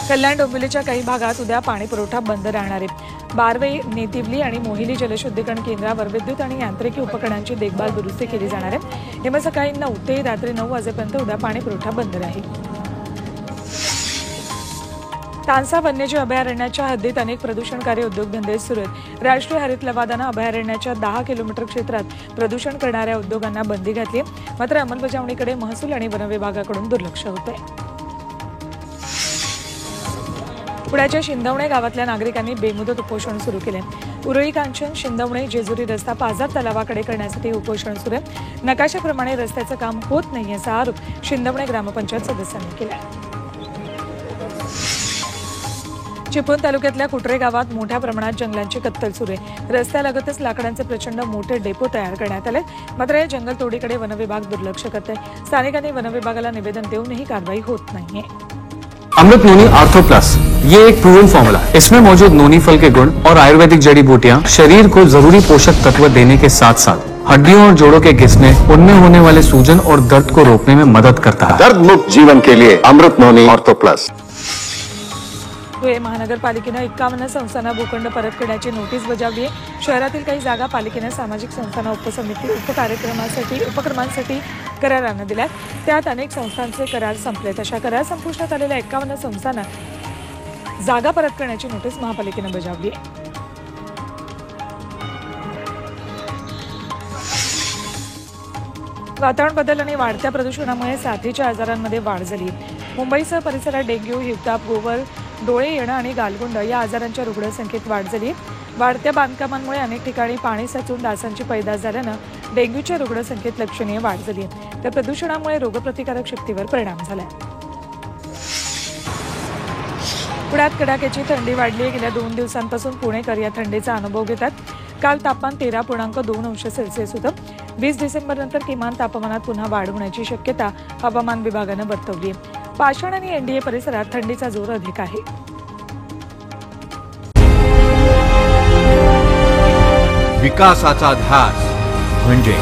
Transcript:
कल्याण डोंबिवलीच्या काही भागात उद्या पाणी पुरवठा बंद राहणार आहे। बारवे, नेतिवली आणि मोहिली जलशुद्धीकरण केंद्रावर विद्युत आणि यांत्रिकी उपकरणांची देखभाल दुरुस्ती केली जाणार आहे। यामुळे सकाळी 9 ते रात्री 9 वाजेपर्यंत उद्या पाणी पुरवठा बंद राहील। तानसा वन्यजीव अभयारण्याच्या हद्दीत अनेक प्रदूषणकारी उद्योगधंदे सुरू आहेत। राष्ट्रीय हरित लवादानं अभयारण्याच्या 10 किलोमीटर क्षेत्रात प्रदूषण करणाऱ्या उद्योगांना बंदी घातली, मात्र अंमलबजावणीकडे महसूल आणि वन विभागाकडून दुर्लक्ष होतंय। पुण्याच्या शिंदवणे गावातल्या नागरिकांनी बेमुदत उपोषण सुरू केले। उरळी कांचन शिंदवणे जेजुरी रस्ता पाझर तलावाकडे करण्यासाठी उपोषण सुरू आहे। नकाशाप्रमाणे रस्त्याचं काम होत नाही असा आरोप शिंदवणे ग्रामपंचायत सदस्यांनी केला। चिपळूण तालुक्यातल्या कुटरे गावात मोठ्या प्रमाणात जंगलांची कत्तल सुरू आहे। रस्त्यालगतच लाकडांचे प्रचंड मोठे डेपो तयार करण्यात आले, मात्र या जंगलतोडीकडे वन विभाग दुर्लक्ष करत आहे। स्थानिकांनी वन विभागाला निवेदन देऊनही कारवाई होत नाहीये। अमृत नोनी आर्थो प्लस, ये एक प्रूवन फॉर्मूला। इसमें मौजूद नोनी फल के गुण और आयुर्वेदिक जड़ी बूटियां शरीर को जरूरी पोषक तत्व देने के साथ साथ हड्डियों और जोड़ों के घिसने, उनमें होने वाले सूजन और दर्द को रोकने में मदद करता है। दर्द मुक्त जीवन के लिए अमृत नोनी आर्थो प्लस। धुळे महानगरपालिकेनं 51 संस्थांना भूखंड परत करण्याची नोटीस बजावली आहे। शहरातील काही जागा पालिकेनं सामाजिक संस्थांना उपक्रमांसाठी करारानं दिल्यात। त्यात अनेक संस्थांचे करार संपलेत। अशा करार संपुष्टात आलेल्या 51 संस्थांना जागा परत करण्याची नोटीस महापालिकेनं बजावली आहे। वातावरण बदल आणि वाढत्या प्रदूषणामुळे साथीच्या आजारांमध्ये वाढ झाली। मुंबईसह परिसरात डेंग्यू, हिवताप, गोवर, डोळे येणं आणि गालगुंड या आजारांच्या रुग्णसंख्येत वाढ झाली। वाढत्या बांधकामांमुळे अनेक ठिकाणी पाणी साचून डासांची पैदास झाल्यानं डेंग्यूच्या रुग्णसंख्येत लक्षणीय वाढ झाली। तर प्रदूषणामुळे रोगप्रतिकारक शक्तीवर परिणाम झाला। पुण्यात कडाक्याची थंडी वाढली आहे। गेल्या 2 दिवसांपासून पुणेकर या थंडीचा अनुभव घेतात। काल तापमान 13.2 अंश सेल्सिअस होतं। 20 डिसेंबरनंतर किमान तापमानात पुन्हा वाढ होण्याची शक्यता हवामान विभागानं वर्तवली आहे। पाषाण आणि एनडीए परिसरात थंडीचा जोर अधिक आहे। विकासाचा ध्यास म्हणजे